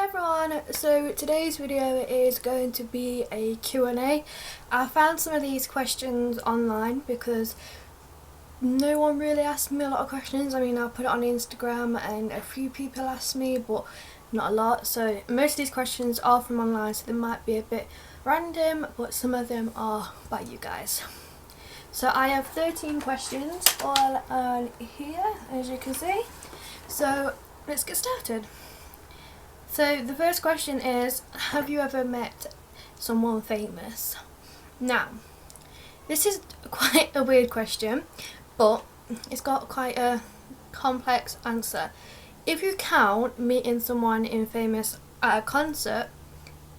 everyone, so today's video is going to be a Q&A. I found some of these questions online because no one really asked me a lot of questions. I mean, I put it on Instagram and a few people asked me, but not a lot. So most of these questions are from online, so they might be a bit random, but some of them are by you guys. So I have 13 questions all on here, as you can see. So let's get started. So the first question is, have you ever met someone famous? Now, this is quite a weird question, but it's got quite a complex answer. If you count meeting someone famous at a concert,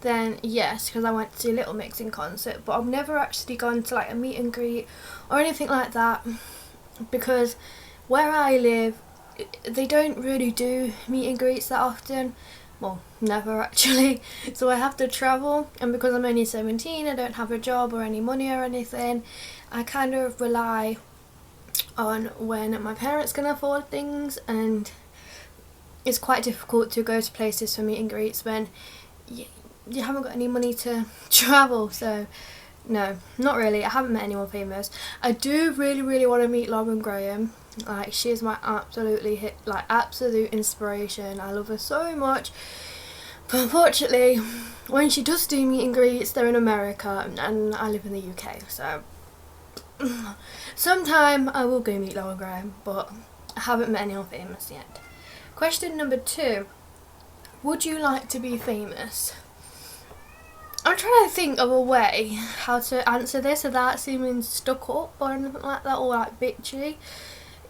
then yes, because I went to see Little Mix in concert, but I've never actually gone to like a meet and greet or anything like that, because where I live, they don't really do meet and greets that often. Well, never actually. So I have to travel, and because I'm only 17, I don't have a job or any money or anything. I kind of rely on when my parents can afford things, and it's quite difficult to go to places for meet and greets when you haven't got any money to travel. So no, not really. I haven't met anyone famous. I do really want to meet Lauren Graham. Like, she is my absolute inspiration. I love her so much, but unfortunately when she does do meet and greets, they're in America and I live in the UK, so sometime I will go meet Lauren Graham, but I haven't met anyone famous yet. Question number 2, would you like to be famous? I'm trying to think of a way how to answer this without seeming stuck up or anything like that, or like bitchy.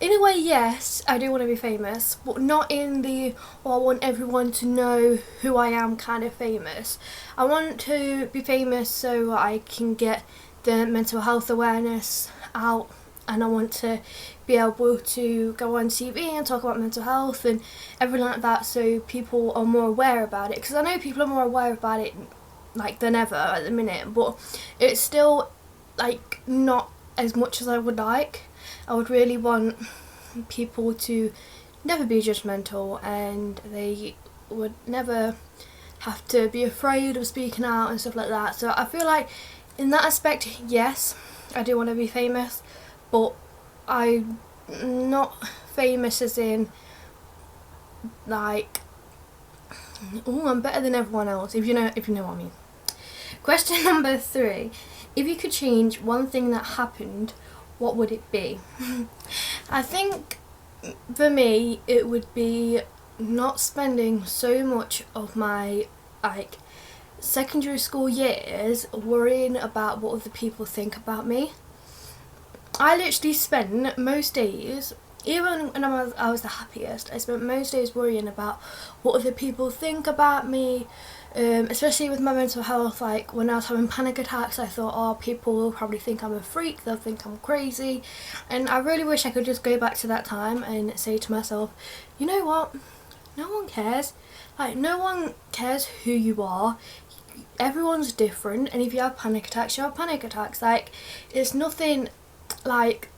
In a way, yes, I do want to be famous, but not in the, I want everyone to know who I am kind of famous. I want to be famous so I can get the mental health awareness out, and I want to be able to go on TV and talk about mental health and everything like that, so people are more aware about it. Because I know people are more aware about it like than ever at the minute, but it's still like not as much as I would like. I would really want people to never be judgmental, and they would never have to be afraid of speaking out and stuff like that. So I feel like in that aspect, yes, I do want to be famous, but I'm not famous as in like, oh, I'm better than everyone else, if you know what I mean. Question number 3, if you could change one thing that happened, what would it be? I think for me it would be not spending so much of my like secondary school years worrying about what other people think about me. I literally spent most days, even when I was the happiest, I spent most days worrying about what other people think about me. Especially with my mental health, like when I was having panic attacks, I thought, oh, people will probably think I'm a freak, they'll think I'm crazy. And I really wish I could just go back to that time and say to myself, you know what, no one cares. Like, no one cares who you are. Everyone's different, and if you have panic attacks, you have panic attacks. Like, it's nothing like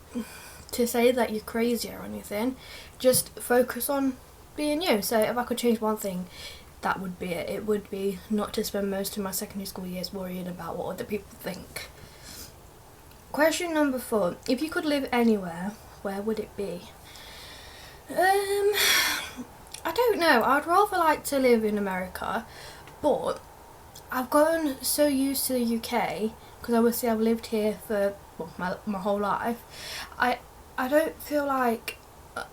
to say that you're crazy or anything. Just focus on being you. So if I could change one thing, that would be it. It would be not to spend most of my secondary school years worrying about what other people think. Question number 4, if you could live anywhere, where would it be? I don't know. I'd rather like to live in America, but I've gotten so used to the UK, because obviously I've lived here for my whole life. I don't feel like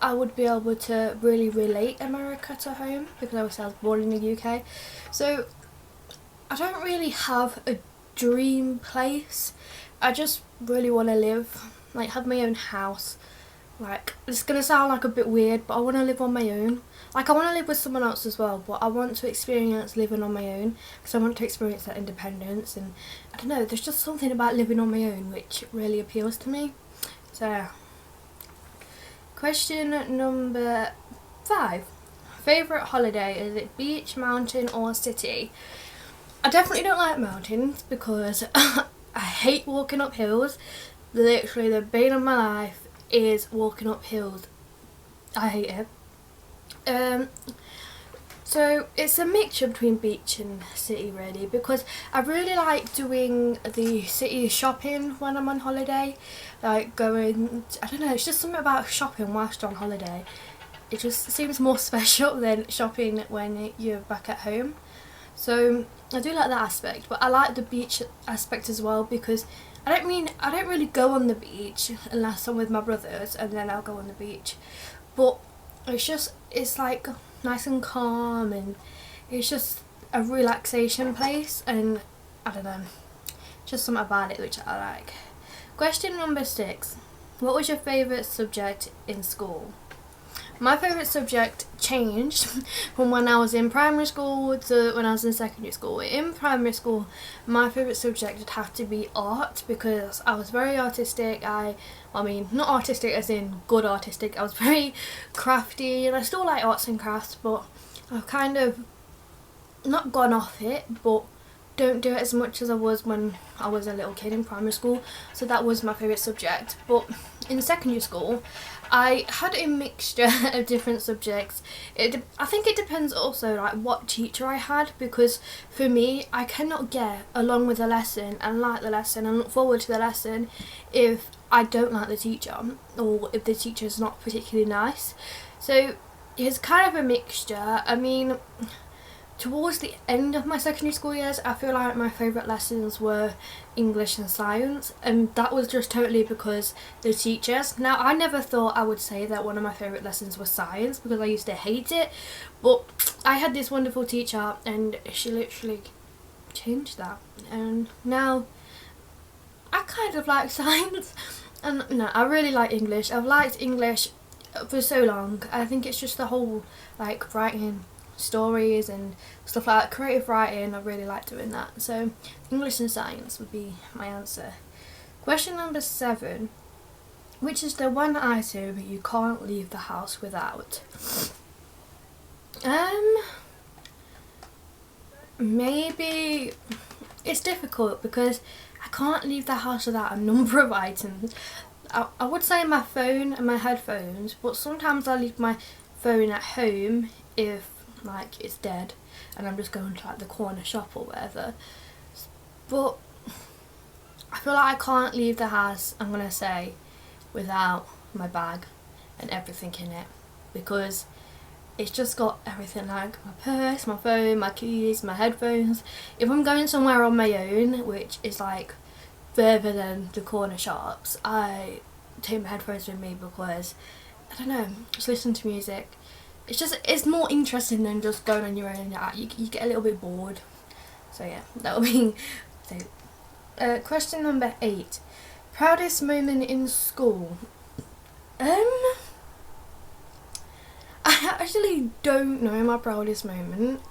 I would be able to really relate America to home, because obviously I was born in the UK. So I don't really have a dream place. I just really want to live, like, have my own house. Like, it's gonna sound like a bit weird, but I want to live on my own. Like, I want to live with someone else as well, but I want to experience living on my own, because I want to experience that independence. And I don't know, there's just something about living on my own which really appeals to me. So yeah. Question number 5, favourite holiday, is it beach, mountain or city? I definitely don't like mountains because I hate walking up hills. Literally the bane of my life is walking up hills. I hate it. So it's a mixture between beach and city really, because I really like doing the city shopping when I'm on holiday. Like going, I don't know, it's just something about shopping whilst you're on holiday. It just seems more special than shopping when you're back at home. So I do like that aspect, but I like the beach aspect as well, because I don't really go on the beach unless I'm with my brothers, and then I'll go on the beach. But it's like nice and calm, and it's just a relaxation place, and I don't know, just something about it which I like. Question number 6. What was your favourite subject in school? My favourite subject changed from when I was in primary school to when I was in secondary school. In primary school, my favourite subject would have to be art, because I was very artistic. I mean, not artistic as in good artistic, I was very crafty, and I still like arts and crafts, but I've kind of not gone off it, but don't do it as much as I was when I was a little kid in primary school. So that was my favourite subject. But in secondary school, I had a mixture of different subjects. I think it depends also like what teacher I had, because for me, I cannot get along with a lesson and like the lesson and look forward to the lesson if I don't like the teacher, or if the teacher is not particularly nice. So it's kind of a mixture. I mean, towards the end of my secondary school years, I feel like my favourite lessons were English and science, and that was just totally because the teachers. Now, I never thought I would say that one of my favourite lessons was science, because I used to hate it, but I had this wonderful teacher and she literally changed that, and now I kind of like science. And no, I really like English. I've liked English for so long. I think it's just the whole like writing stories and stuff like that, creative writing. I really like doing that. So English and science would be my answer. Question number 7. Which is the one item you can't leave the house without? Maybe it's difficult because I can't leave the house without a number of items. I would say my phone and my headphones, but sometimes I leave my phone at home if like it's dead and I'm just going to like the corner shop or whatever. But I feel like I can't leave the house, I'm gonna say, without my bag and everything in it, because it's just got everything, like my purse, my phone, my keys, my headphones. If I'm going somewhere on my own, which is like further than the corner shops, I take my headphones with me because, I don't know, just listen to music. It's more interesting than just going on your own. You get a little bit bored. So yeah, that'll be so. Question number 8. Proudest moment in school? I actually don't know my proudest moment.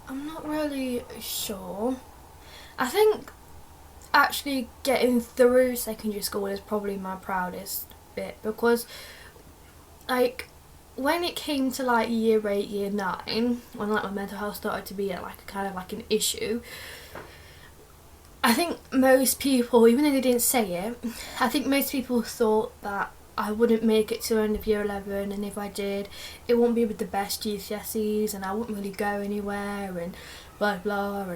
I'm not really sure. I think actually getting through secondary school is probably my proudest bit, because like when it came to like year 8, year 9, when like my mental health started to be like kind of like an issue, I think most people, even though they didn't say it, I think most people thought that I wouldn't make it to the end of year 11, and if I did, it wouldn't be with the best GCSEs and I wouldn't really go anywhere and blah blah.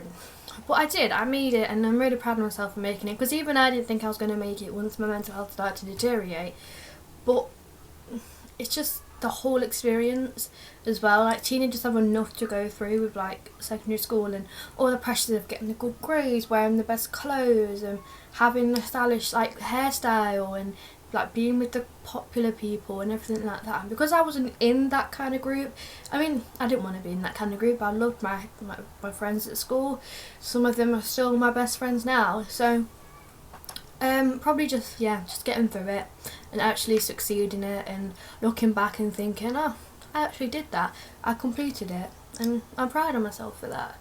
But I did, I made it, and I'm really proud of myself for making it, because even I didn't think I was going to make it once my mental health started to deteriorate. But it's just the whole experience as well. Like teenagers have enough to go through with like secondary school and all the pressures of getting the good grades, wearing the best clothes, and having a stylish like hairstyle, and like being with the popular people and everything like that. And because I wasn't in that kind of group, I mean, I didn't want to be in that kind of group. I loved my friends at school. Some of them are still my best friends now. So probably just getting through it and actually succeeding it, and looking back and thinking, oh, I actually did that. I completed it, and I'm proud of myself for that.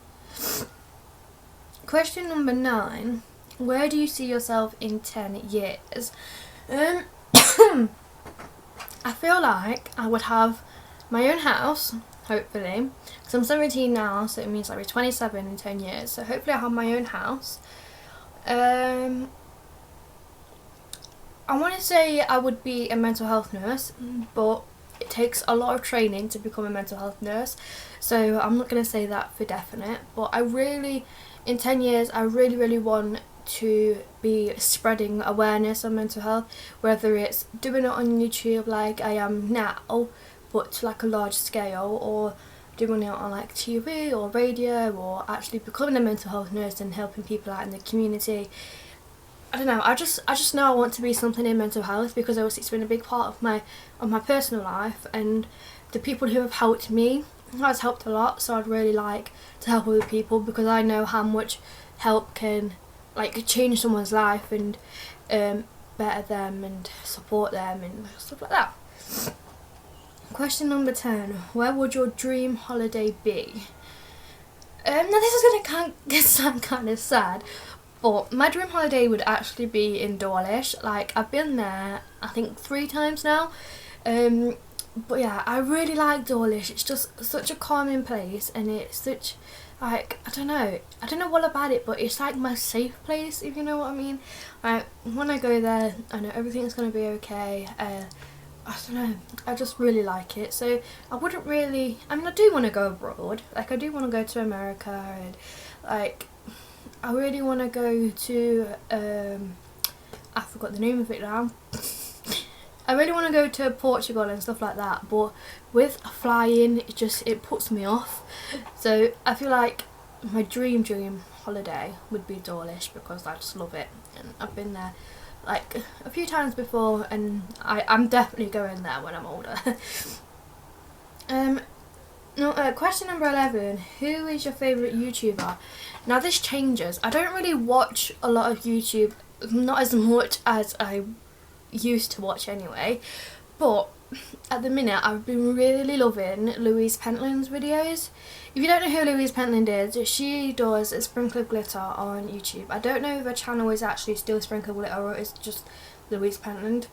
Question number 9. Where do you see yourself in 10 years? I feel like I would have my own house, hopefully, because I'm 17 now, so it means I'll be 27 in 10 years, so hopefully I'll have my own house. I want to say I would be a mental health nurse, but it takes a lot of training to become a mental health nurse, so I'm not going to say that for definite, but in 10 years I really want to be spreading awareness on mental health, whether it's doing it on YouTube like I am now, but to like a large scale, or doing it on like TV or radio, or actually becoming a mental health nurse and helping people out in the community. I don't know, I just know I want to be something in mental health, because obviously it's been a big part of my personal life, and the people who have helped me has helped a lot, so I'd really like to help other people, because I know how much help can like change someone's life and better them and support them and stuff like that. Question number 10. Where would your dream holiday be? Now this is going to sound kind of sad, but my dream holiday would actually be in Dawlish. Like, I've been there I think 3 times now. But yeah, I really like Dawlish. It's just such a calming place, and it's such, like, I don't know what about it, but it's like my safe place, if you know what I mean. Like, when I go there, I know everything's going to be okay. I don't know, I just really like it. So I wouldn't really, I mean, I do want to go abroad. Like, I do want to go to America, and like, I really want to go to, I forgot the name of it now. I really want to go to Portugal and stuff like that, but with flying, it puts me off. So I feel like my dream holiday would be Dawlish, because I just love it, and I've been there like a few times before, and I'm definitely going there when I'm older. Question number 11. Who is your favourite YouTuber? Now this changes. I don't really watch a lot of YouTube, not as much as I used to watch anyway, but at the minute I've been really loving Louise Pentland's videos. If you don't know who Louise Pentland is, she does a Sprinkle Glitter on YouTube. I don't know if her channel is actually still Sprinkle Glitter or it's just Louise Pentland.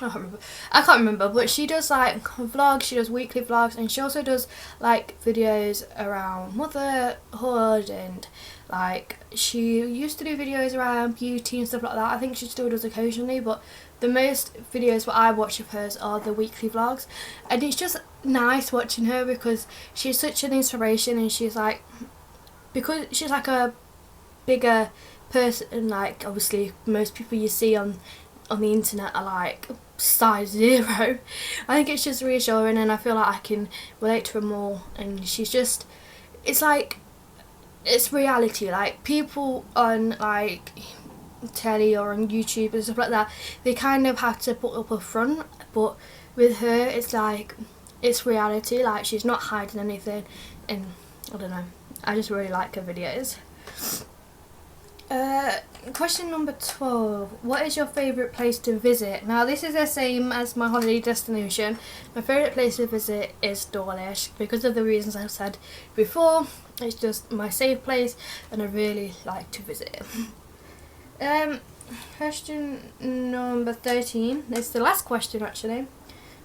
I can't remember, but she does like vlogs, she does weekly vlogs, and she also does like videos around motherhood, and like she used to do videos around beauty and stuff like that. I think she still does occasionally, but the most videos that I watch of hers are the weekly vlogs, and it's just nice watching her, because she's such an inspiration, and she's like, because she's like a bigger person, like obviously most people you see on the internet are like size 0. I think it's just reassuring, and I feel like I can relate to her more, and she's just, it's like, it's reality. Like, people on like telly or on YouTube and stuff like that, they kind of have to put up a front, but with her it's like, it's reality. Like, she's not hiding anything, and I don't know, I just really like her videos. Question number 12. What is your favourite place to visit? Now this is the same as my holiday destination. My favourite place to visit is Dawlish, because of the reasons I've said before. It's just my safe place, and I really like to visit it. Question number 13. It's the last question actually.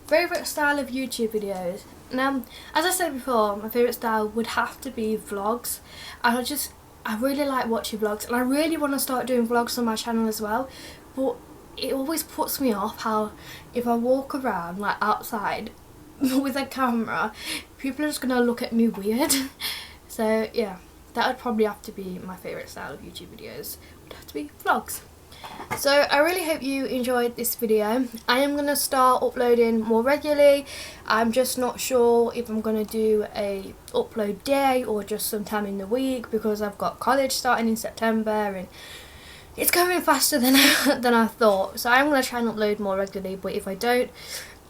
Favourite style of YouTube videos? Now, as I said before, my favourite style would have to be vlogs, and I really like watching vlogs, and I really want to start doing vlogs on my channel as well, but it always puts me off how if I walk around like outside with a camera, people are just going to look at me weird. So yeah, that would probably have to be my favourite style of YouTube videos, would have to be vlogs. So I really hope you enjoyed this video. I am going to start uploading more regularly. I'm just not sure if I'm going to do a upload day or just sometime in the week, because I've got college starting in September and it's going faster than I thought. So I'm going to try and upload more regularly, but if I don't,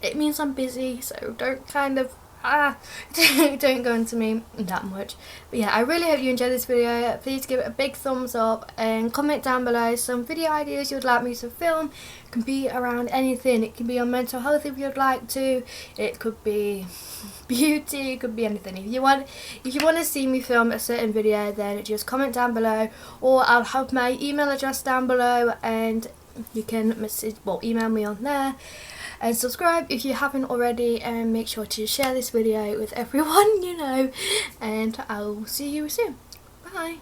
it means I'm busy, so don't kind of don't go into me that much. But yeah, I really hope you enjoyed this video. Please give it a big thumbs up and comment down below some video ideas you'd like me to film. It can be around anything. It can be on mental health if you'd like to. It could be beauty, it could be anything. If you want to see me film a certain video, then just comment down below, or I'll have my email address down below and you can email me on there. And subscribe if you haven't already, and make sure to share this video with everyone you know, and I'll see you soon. Bye.